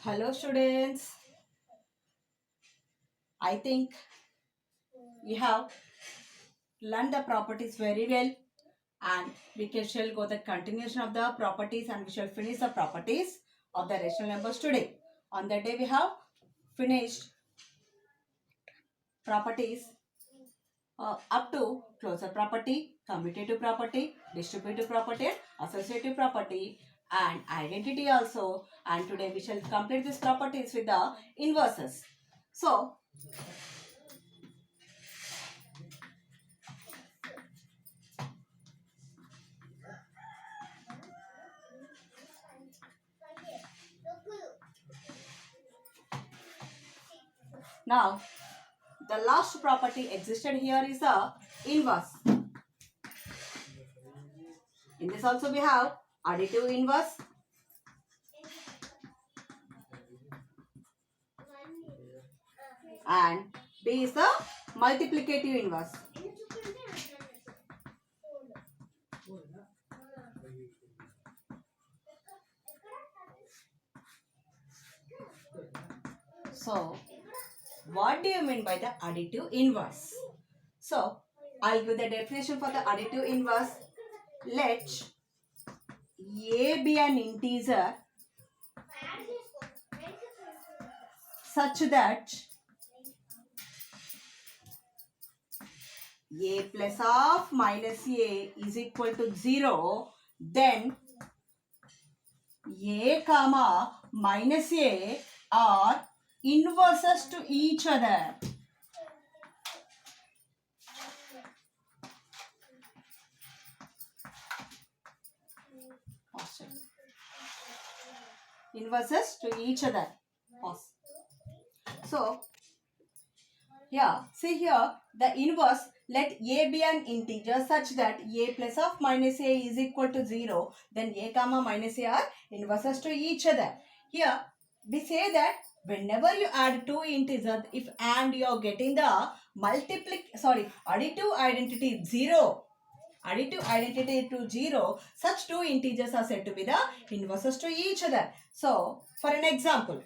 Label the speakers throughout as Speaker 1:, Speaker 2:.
Speaker 1: Hello students, I think you have learned the properties very well and shall go the continuation of the properties and we shall finish the properties of the rational numbers today. On that day we have finished properties up to closure property, commutative property, distributive property, associative property and identity also, and today we shall complete these properties with the inverses. So now the last property existed here is the inverse. In this also we have additive inverse, and B is the multiplicative inverse. So what do you mean by the additive inverse? So I'll give the definition for the additive inverse. Let A be an integer such that A plus of minus A is equal to 0, then A comma minus A are inverses to each other. Inverses to each other. So, yeah, see here the inverse, let A be an integer such that A plus of minus A is equal to 0, then A comma minus A are inverses to each other. Here we say that whenever you add two integers, if and you are getting the additive identity 0, additive identity to 0, such two integers are said to be the inverses to each other. So, for an example,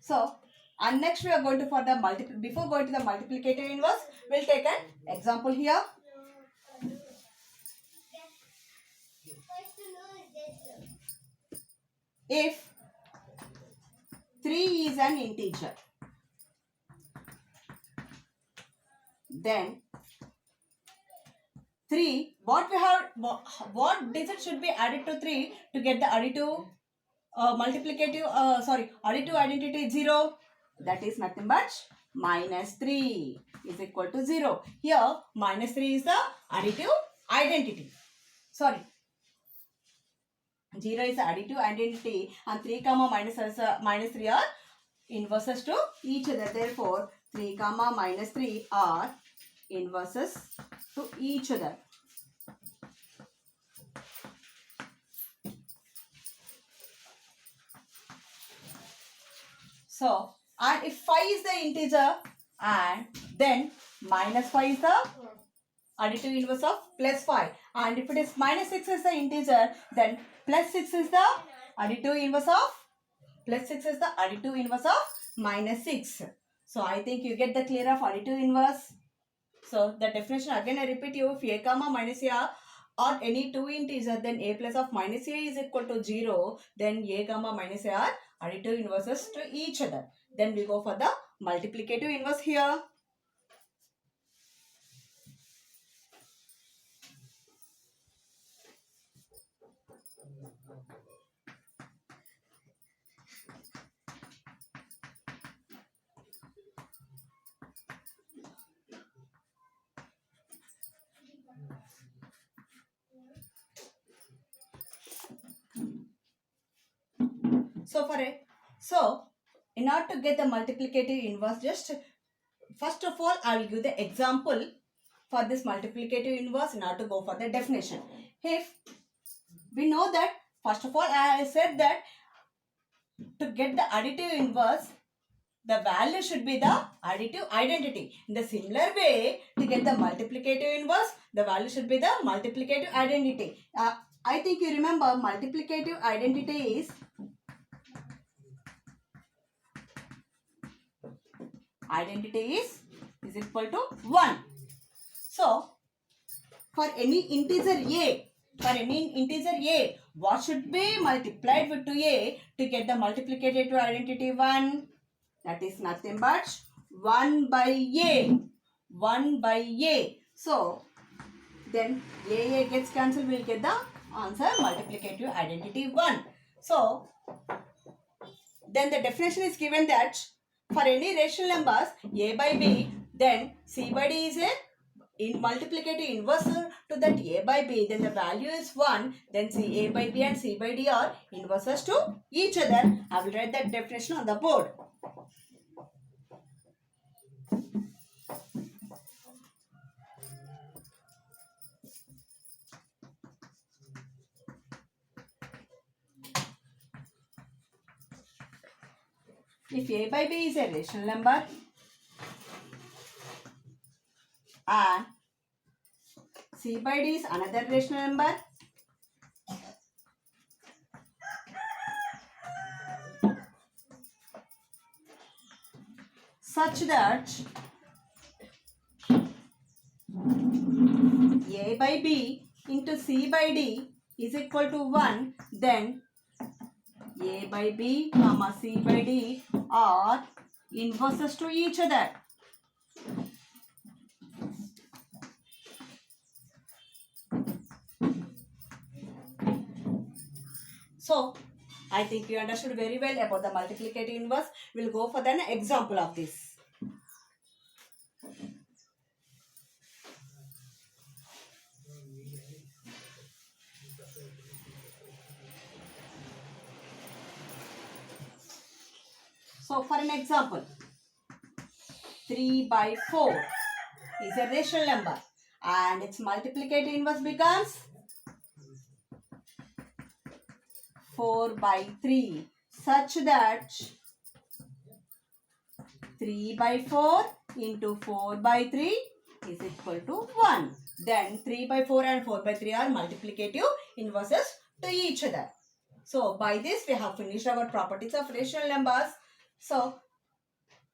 Speaker 1: so, and next we are going to for the before going to the multiplicative inverse, we'll take an example here. If 3 is an integer, then 3, what digit should be added to 3 to get the additive additive identity 0? That is nothing but minus 3 is equal to 0. Here minus 3 is the additive identity. 0 is the additive identity and 3 comma minus 3 are inverses to each other. Therefore 3 comma minus 3 are inverses to each other. So, and if 5 is the integer, and then minus 5 is the additive inverse of plus 5, and if it is minus 6 is the integer, then plus 6 is the additive inverse of minus 6. So I think you get the clear of additive inverse. So the definition again I repeat you, if A comma minus A or any two integers, then A plus of minus A is equal to 0, then A comma minus A are additive inverses to each other. Then we go for the multiplicative inverse here. So in order to get the multiplicative inverse, just first of all I will give the example for this multiplicative inverse in order to go for the definition. If we know that, first of all I said that to get the additive inverse, the value should be the additive identity. In the similar way, to get the multiplicative inverse, the value should be the multiplicative identity. I think you remember multiplicative identity is equal to 1. So, for any integer a, what should be multiplied with to a to get the multiplicative identity 1? That is nothing but 1 by a. 1 by a. So, then a gets cancelled, we will get the answer multiplicative identity 1. So, then the definition is given that for any rational numbers a by b, then c by d is a multiplicative inverse to that a by b, then the value is 1, then a by b and c by d are inverses to each other. I will write that definition on the board. If a by b is a rational number and c by d is another rational number, such that a by b into c by d is equal to 1, then a by b comma c by d are inverses to each other. So, I think you understood very well about the multiplicative inverse. We'll go for an example of this. So, for an example, 3 by 4 is a rational number and its multiplicative inverse becomes 4 by 3, such that 3 by 4 into 4 by 3 is equal to 1. Then 3 by 4 and 4 by 3 are multiplicative inverses to each other. So, by this we have finished our properties of rational numbers. So,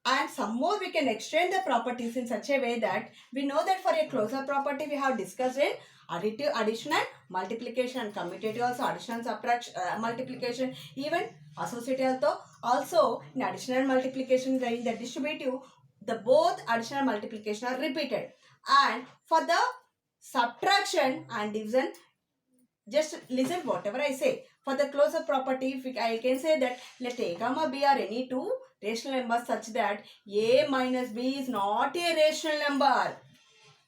Speaker 1: and some more we can extend the properties in such a way that we know that for a closure property we have discussed in additive, addition and multiplication, and commutative also addition and subtraction, multiplication, even associative also in addition and multiplication, in the distributive the both addition and multiplication are repeated, and for the subtraction and division just listen whatever I say. For the closure property, I can say that let a comma b are any two rational numbers such that a minus b is not a rational number.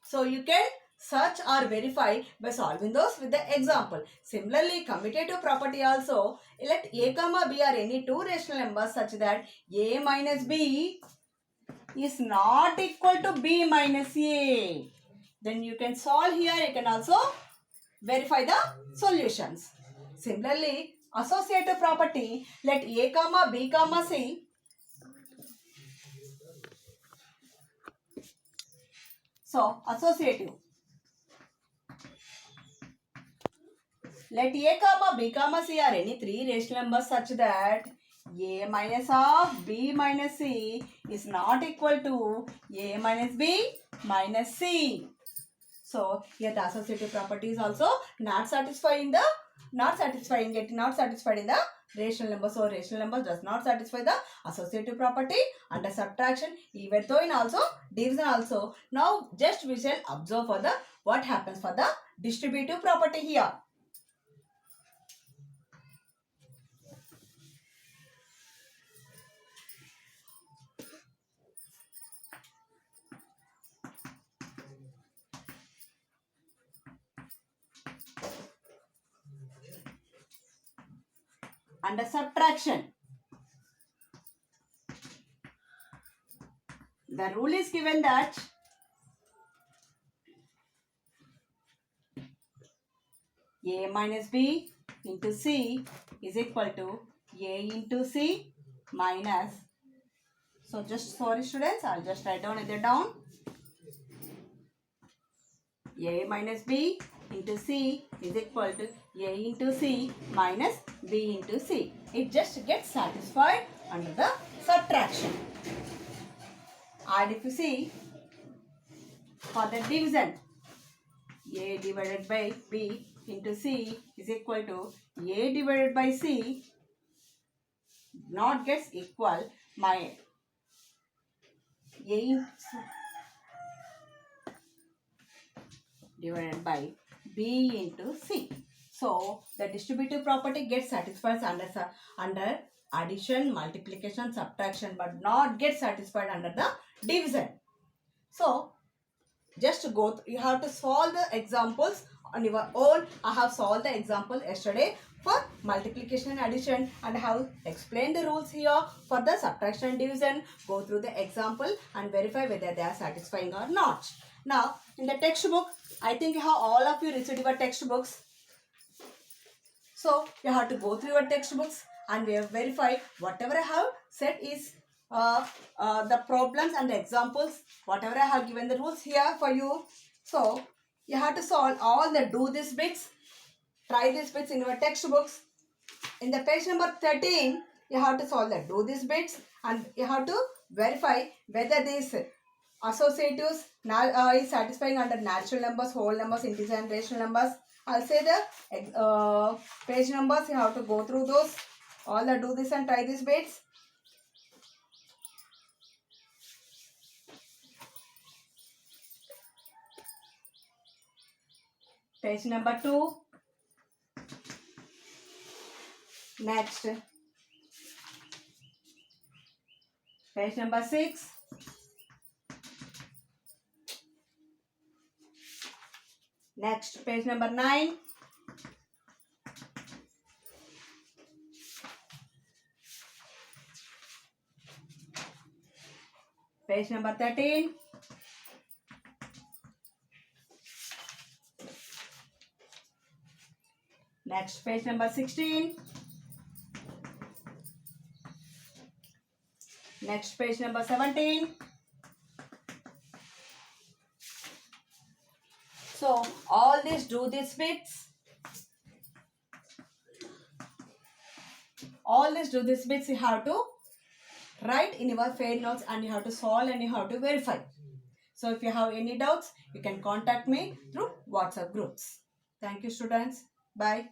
Speaker 1: So you can search or verify by solving those with the example. Similarly, commutative property also, let a comma b are any two rational numbers such that a minus b is not equal to b minus a. Then you can solve here, you can also verify the solutions. Similarly, associative property, let a comma b comma c. So, associative. Let a comma b comma c are any three rational numbers such that a minus of b minus c is not equal to a minus b minus c. So, here the associative property is also not satisfied in the rational number. So, rational number does not satisfy the associative property under subtraction, even though in also division also. Now, just we shall observe for the what happens for the distributive property here. Under subtraction, the rule is given that a minus b into c is equal to a into c minus. So just sorry students, I'll just write down it down. A minus b into C is equal to A into C minus B into C. It just gets satisfied under the subtraction. And if you see, for the division, A divided by B into C is equal to A divided by C not gets equal my A divided by B into C. So the distributive property gets satisfied under addition, multiplication, subtraction, but not get satisfied under the division. So just go you have to solve the examples on your own. I have solved the example yesterday for multiplication and addition, and I have explained the rules here for the subtraction and division. Go through the example and verify whether they are satisfying or not. Now in the textbook, I think how all of you received your textbooks. So you have to go through your textbooks and we have verified whatever I have said is the problems and the examples, whatever I have given the rules here for you. So you have to solve all the do this bits, try these bits in your textbooks. In the page number 13, you have to solve the do this bits and you have to verify whether these associatives is satisfying under natural numbers, whole numbers, integer and rational numbers. I'll say the page numbers. You have to go through those. All the do this and try these bits. Page number 2. Next. Page number 6. Next, page number 9. Page number 13. Next, page number 16. Next, page number 17. So, all these do these bits. All these do these bits you have to write in your fair notes and you have to solve and you have to verify. So, if you have any doubts, you can contact me through WhatsApp groups. Thank you, students. Bye.